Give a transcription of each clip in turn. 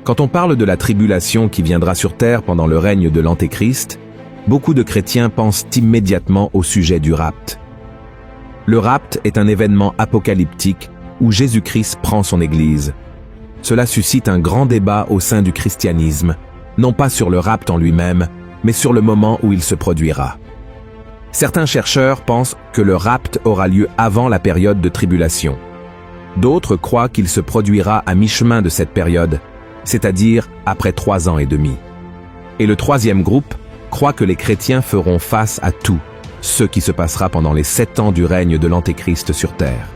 Quand on parle de la tribulation qui viendra sur terre pendant le règne de l'Antéchrist, beaucoup de chrétiens pensent immédiatement au sujet du rapt. Le rapt est un événement apocalyptique où Jésus-Christ prend son Église. Cela suscite un grand débat au sein du christianisme, non pas sur le rapt en lui-même, mais sur le moment où il se produira. Certains chercheurs pensent que le rapt aura lieu avant la période de tribulation. D'autres croient qu'il se produira à mi-chemin de cette période, c'est-à-dire après 3 ans et demi. Et le troisième groupe croit que les chrétiens feront face à tout, ce qui se passera pendant les 7 ans du règne de l'Antéchrist sur terre.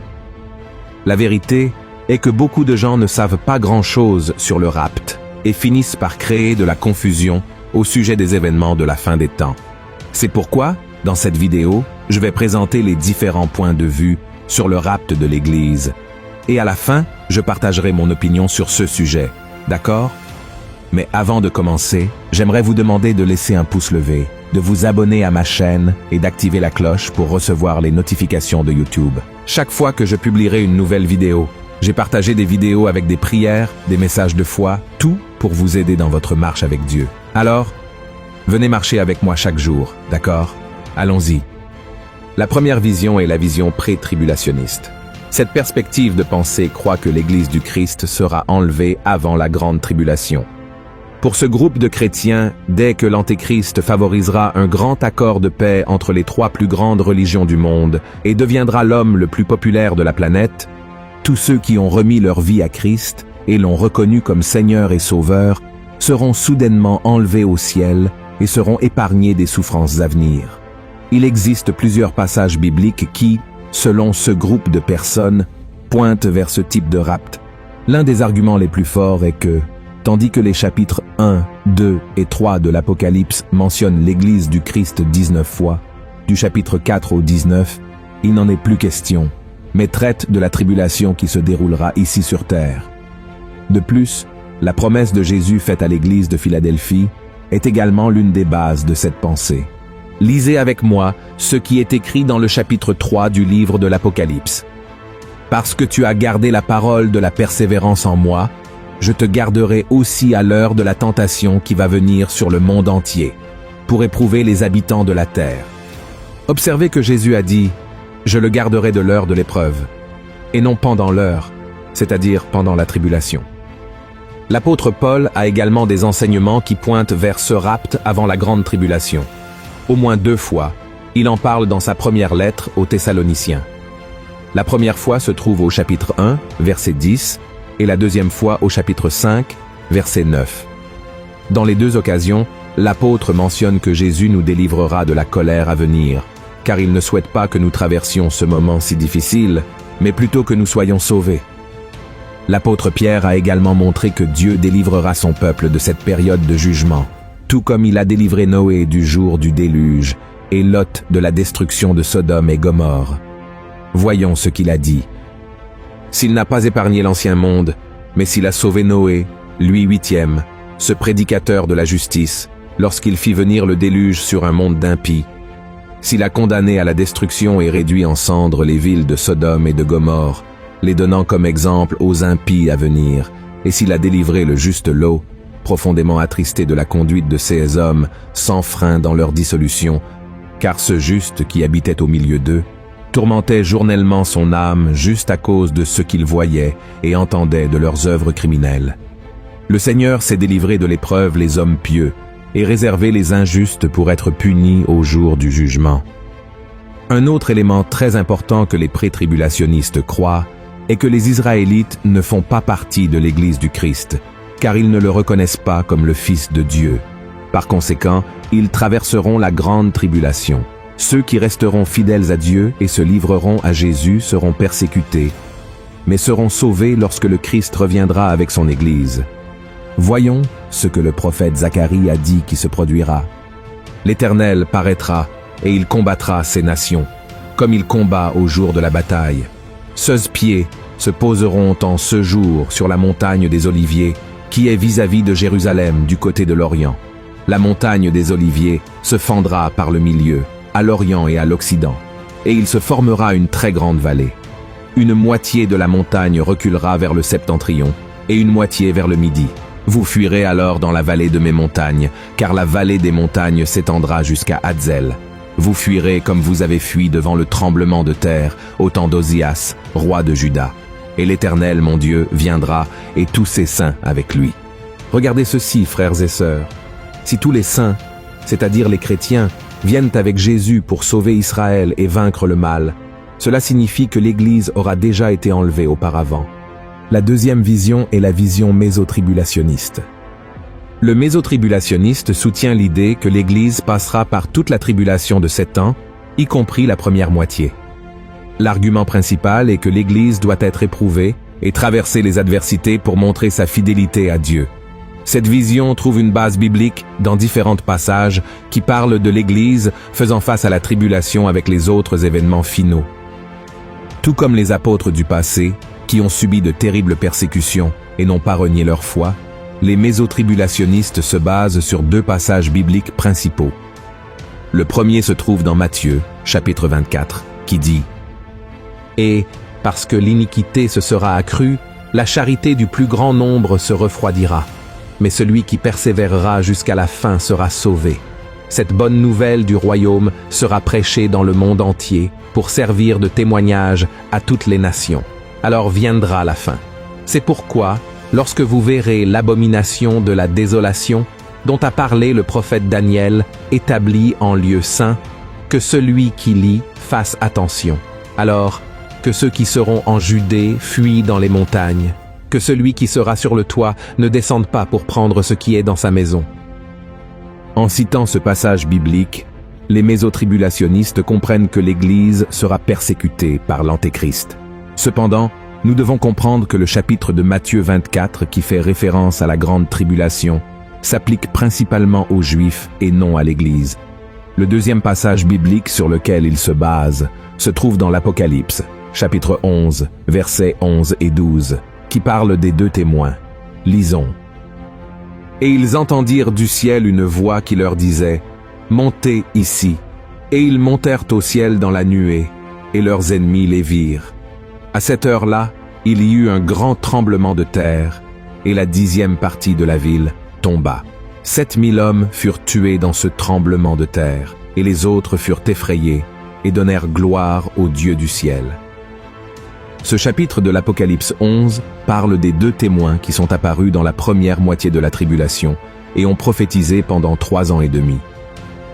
La vérité est que beaucoup de gens ne savent pas grand-chose sur le rapt et finissent par créer de la confusion au sujet des événements de la fin des temps. C'est pourquoi, dans cette vidéo, je vais présenter les différents points de vue sur le rapt de l'Église. Et à la fin, je partagerai mon opinion sur ce sujet. D'accord? Mais avant de commencer, j'aimerais vous demander de laisser un pouce levé, de vous abonner à ma chaîne et d'activer la cloche pour recevoir les notifications de YouTube. Chaque fois que je publierai une nouvelle vidéo, j'ai partagé des vidéos avec des prières, des messages de foi, tout pour vous aider dans votre marche avec Dieu. Alors, venez marcher avec moi chaque jour, d'accord? Allons-y. La première vision est la vision pré-tribulationniste. Cette perspective de pensée croit que l'Église du Christ sera enlevée avant la grande tribulation. Pour ce groupe de chrétiens, dès que l'Antéchrist favorisera un grand accord de paix entre les 3 plus grandes religions du monde et deviendra l'homme le plus populaire de la planète, tous ceux qui ont remis leur vie à Christ et l'ont reconnu comme Seigneur et Sauveur seront soudainement enlevés au ciel et seront épargnés des souffrances à venir. Il existe plusieurs passages bibliques qui, selon ce groupe de personnes, pointent vers ce type de rapt. L'un des arguments les plus forts est que, tandis que les chapitres 1, 2 et 3 de l'Apocalypse mentionnent l'Église du Christ 19 fois, du chapitre 4 au 19, il n'en est plus question, mais traite de la tribulation qui se déroulera ici sur terre. De plus, la promesse de Jésus faite à l'Église de Philadelphie est également l'une des bases de cette pensée. Lisez avec moi ce qui est écrit dans le chapitre 3 du livre de l'Apocalypse. « Parce que tu as gardé la parole de la persévérance en moi, je te garderai aussi à l'heure de la tentation qui va venir sur le monde entier, pour éprouver les habitants de la terre. » Observez que Jésus a dit « Je le garderai de l'heure de l'épreuve », et non pendant l'heure, c'est-à-dire pendant la tribulation. L'apôtre Paul a également des enseignements qui pointent vers ce rapt avant la grande tribulation. Au moins 2 fois, il en parle dans sa première lettre aux Thessaloniciens. La première fois se trouve au chapitre 1, verset 10, et la deuxième fois au chapitre 5, verset 9. Dans les 2 occasions, l'apôtre mentionne que Jésus nous délivrera de la colère à venir, car il ne souhaite pas que nous traversions ce moment si difficile, mais plutôt que nous soyons sauvés. L'apôtre Pierre a également montré que Dieu délivrera son peuple de cette période de jugement, tout comme il a délivré Noé du jour du déluge et Lot de la destruction de Sodome et Gomorrhe. Voyons ce qu'il a dit. « S'il n'a pas épargné l'ancien monde, mais s'il a sauvé Noé, lui 8e, ce prédicateur de la justice, lorsqu'il fit venir le déluge sur un monde d'impies, s'il a condamné à la destruction et réduit en cendres les villes de Sodome et de Gomorrhe, les donnant comme exemple aux impies à venir, et s'il a délivré le juste Lot, profondément attristé de la conduite de ces hommes, sans frein dans leur dissolution, car ce juste qui habitait au milieu d'eux tourmentait journellement son âme juste à cause de ce qu'il voyait et entendait de leurs œuvres criminelles. Le Seigneur s'est délivré de l'épreuve les hommes pieux et réservé les injustes pour être punis au jour du jugement. Un autre élément très important que les pré-tribulationnistes croient est que les Israélites ne font pas partie de l'Église du Christ, car ils ne le reconnaissent pas comme le Fils de Dieu. Par conséquent, ils traverseront la grande tribulation. Ceux qui resteront fidèles à Dieu et se livreront à Jésus seront persécutés, mais seront sauvés lorsque le Christ reviendra avec son Église. Voyons ce que le prophète Zacharie a dit qui se produira. L'Éternel paraîtra et il combattra ces nations, comme il combat au jour de la bataille. 16 pieds se poseront en ce jour sur la montagne des Oliviers, qui est vis-à-vis de Jérusalem du côté de l'Orient. La montagne des Oliviers se fendra par le milieu, à l'Orient et à l'Occident, et il se formera une très grande vallée. Une moitié de la montagne reculera vers le septentrion, et une moitié vers le midi. Vous fuirez alors dans la vallée de mes montagnes, car la vallée des montagnes s'étendra jusqu'à Hadzel. Vous fuirez comme vous avez fui devant le tremblement de terre, au temps d'Ozias, roi de Juda. Et l'Éternel, mon Dieu, viendra, et tous ses saints avec lui. Regardez ceci, frères et sœurs. Si tous les saints, c'est-à-dire les chrétiens, viennent avec Jésus pour sauver Israël et vaincre le mal, cela signifie que l'Église aura déjà été enlevée auparavant. La deuxième vision est la vision mésotribulationniste. Le mésotribulationniste soutient l'idée que l'Église passera par toute la tribulation de 7 ans, y compris la première moitié. L'argument principal est que l'Église doit être éprouvée et traverser les adversités pour montrer sa fidélité à Dieu. Cette vision trouve une base biblique dans différents passages qui parlent de l'Église faisant face à la tribulation avec les autres événements finaux. Tout comme les apôtres du passé, qui ont subi de terribles persécutions et n'ont pas renié leur foi, les mésotribulationnistes se basent sur 2 passages bibliques principaux. Le premier se trouve dans Matthieu, chapitre 24, qui dit « Et, parce que l'iniquité se sera accrue, la charité du plus grand nombre se refroidira. Mais celui qui persévérera jusqu'à la fin sera sauvé. Cette bonne nouvelle du royaume sera prêchée dans le monde entier pour servir de témoignage à toutes les nations. Alors viendra la fin. C'est pourquoi, lorsque vous verrez l'abomination de la désolation, dont a parlé le prophète Daniel, établie en lieu saint, que celui qui lit fasse attention. Alors, que ceux qui seront en Judée fuient dans les montagnes. Que celui qui sera sur le toit ne descende pas pour prendre ce qui est dans sa maison. » En citant ce passage biblique, les mésotribulationnistes comprennent que l'Église sera persécutée par l'Antéchrist. Cependant, nous devons comprendre que le chapitre de Matthieu 24, qui fait référence à la grande tribulation, s'applique principalement aux Juifs et non à l'Église. Le deuxième passage biblique sur lequel il se base se trouve dans l'Apocalypse, chapitre 11, versets 11 et 12, qui parle des 2 témoins. Lisons. « Et ils entendirent du ciel une voix qui leur disait « Montez ici. » Et ils montèrent au ciel dans la nuée, et leurs ennemis les virent. À cette heure-là, il y eut un grand tremblement de terre, et la 10e partie de la ville tomba. 7000 hommes furent tués dans ce tremblement de terre, et les autres furent effrayés, et donnèrent gloire au Dieu du ciel. Ce chapitre de l'Apocalypse 11 parle des 2 témoins qui sont apparus dans la première moitié de la tribulation et ont prophétisé pendant 3 ans et demi.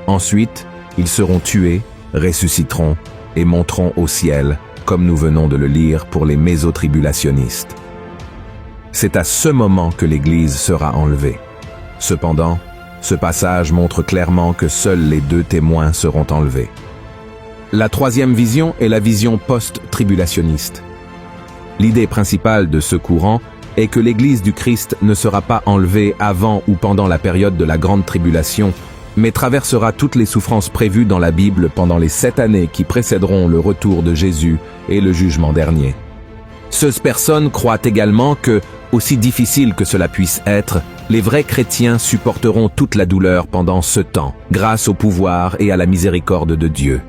Ensuite, ils seront tués, ressusciteront et monteront au ciel, comme nous venons de le lire pour les mésotribulationnistes. C'est à ce moment que l'Église sera enlevée. Cependant, ce passage montre clairement que seuls les 2 témoins seront enlevés. La troisième vision est la vision post-tribulationniste. L'idée principale de ce courant est que l'Église du Christ ne sera pas enlevée avant ou pendant la période de la grande tribulation, mais traversera toutes les souffrances prévues dans la Bible pendant les 7 années qui précéderont le retour de Jésus et le jugement dernier. Ces personnes croient également que, aussi difficile que cela puisse être, les vrais chrétiens supporteront toute la douleur pendant ce temps, grâce au pouvoir et à la miséricorde de Dieu.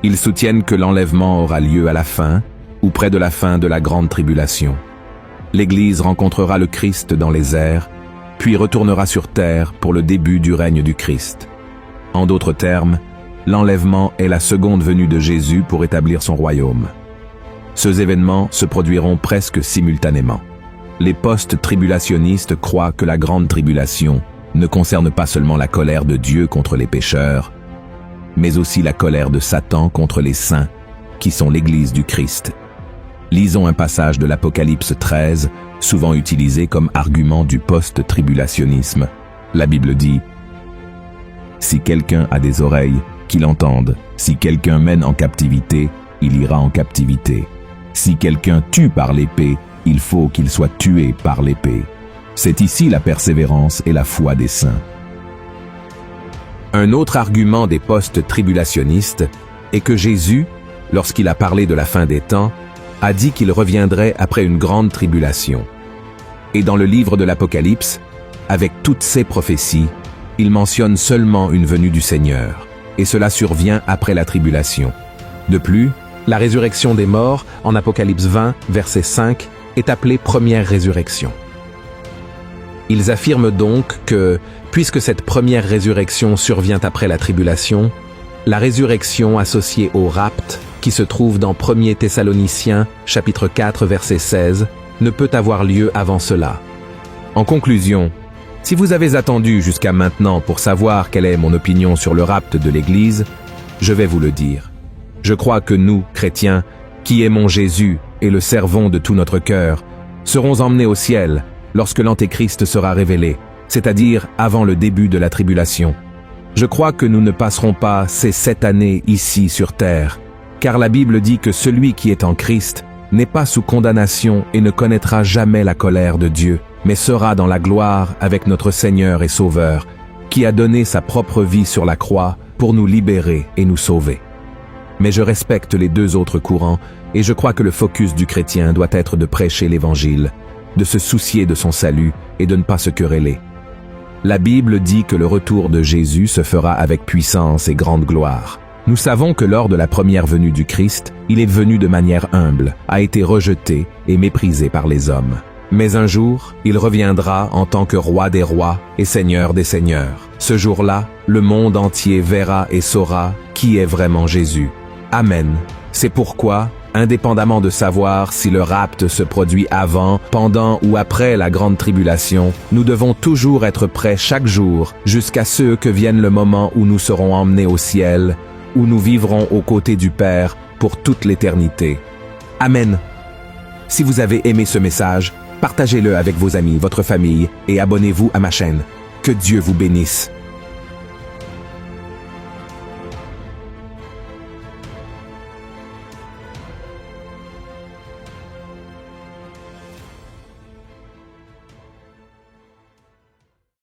Ils soutiennent que l'enlèvement aura lieu à la fin, ou près de la fin de la grande tribulation. L'Église rencontrera le Christ dans les airs, puis retournera sur terre pour le début du règne du Christ. En d'autres termes, l'enlèvement est la seconde venue de Jésus pour établir son royaume. Ces événements se produiront presque simultanément. Les post-tribulationnistes croient que la grande tribulation ne concerne pas seulement la colère de Dieu contre les pécheurs, mais aussi la colère de Satan contre les saints, qui sont l'Église du Christ. Lisons un passage de l'Apocalypse 13, souvent utilisé comme argument du post-tribulationnisme. La Bible dit « Si quelqu'un a des oreilles, qu'il entende. Si quelqu'un mène en captivité, il ira en captivité. Si quelqu'un tue par l'épée, il faut qu'il soit tué par l'épée. C'est ici la persévérance et la foi des saints. » Un autre argument des post-tribulationnistes est que Jésus, lorsqu'il a parlé de la fin des temps, a dit qu'il reviendrait après une grande tribulation. Et dans le livre de l'Apocalypse, avec toutes ces prophéties, il mentionne seulement une venue du Seigneur, et cela survient après la tribulation. De plus, la résurrection des morts, en Apocalypse 20, verset 5, est appelée première résurrection. Ils affirment donc que, puisque cette première résurrection survient après la tribulation, la résurrection associée au rapt, qui se trouve dans 1 Thessaloniciens, chapitre 4, verset 16, ne peut avoir lieu avant cela. En conclusion, si vous avez attendu jusqu'à maintenant pour savoir quelle est mon opinion sur le rapt de l'Église, je vais vous le dire. Je crois que nous, chrétiens, qui aimons Jésus et le servons de tout notre cœur, serons emmenés au ciel lorsque l'Antéchrist sera révélé, c'est-à-dire avant le début de la tribulation. Je crois que nous ne passerons pas ces 7 années ici sur terre, car la Bible dit que celui qui est en Christ n'est pas sous condamnation et ne connaîtra jamais la colère de Dieu, mais sera dans la gloire avec notre Seigneur et Sauveur, qui a donné sa propre vie sur la croix pour nous libérer et nous sauver. Mais je respecte les deux autres courants et je crois que le focus du chrétien doit être de prêcher l'Évangile, de se soucier de son salut et de ne pas se quereller. La Bible dit que le retour de Jésus se fera avec puissance et grande gloire. Nous savons que lors de la première venue du Christ, il est venu de manière humble, a été rejeté et méprisé par les hommes. Mais un jour, il reviendra en tant que roi des rois et seigneur des seigneurs. Ce jour-là, le monde entier verra et saura qui est vraiment Jésus. Amen. C'est pourquoi, indépendamment de savoir si le rapt se produit avant, pendant ou après la grande tribulation, nous devons toujours être prêts chaque jour jusqu'à ce que vienne le moment où nous serons emmenés au ciel, où nous vivrons aux côtés du Père pour toute l'éternité. Amen. Si vous avez aimé ce message, partagez-le avec vos amis, votre famille et abonnez-vous à ma chaîne. Que Dieu vous bénisse.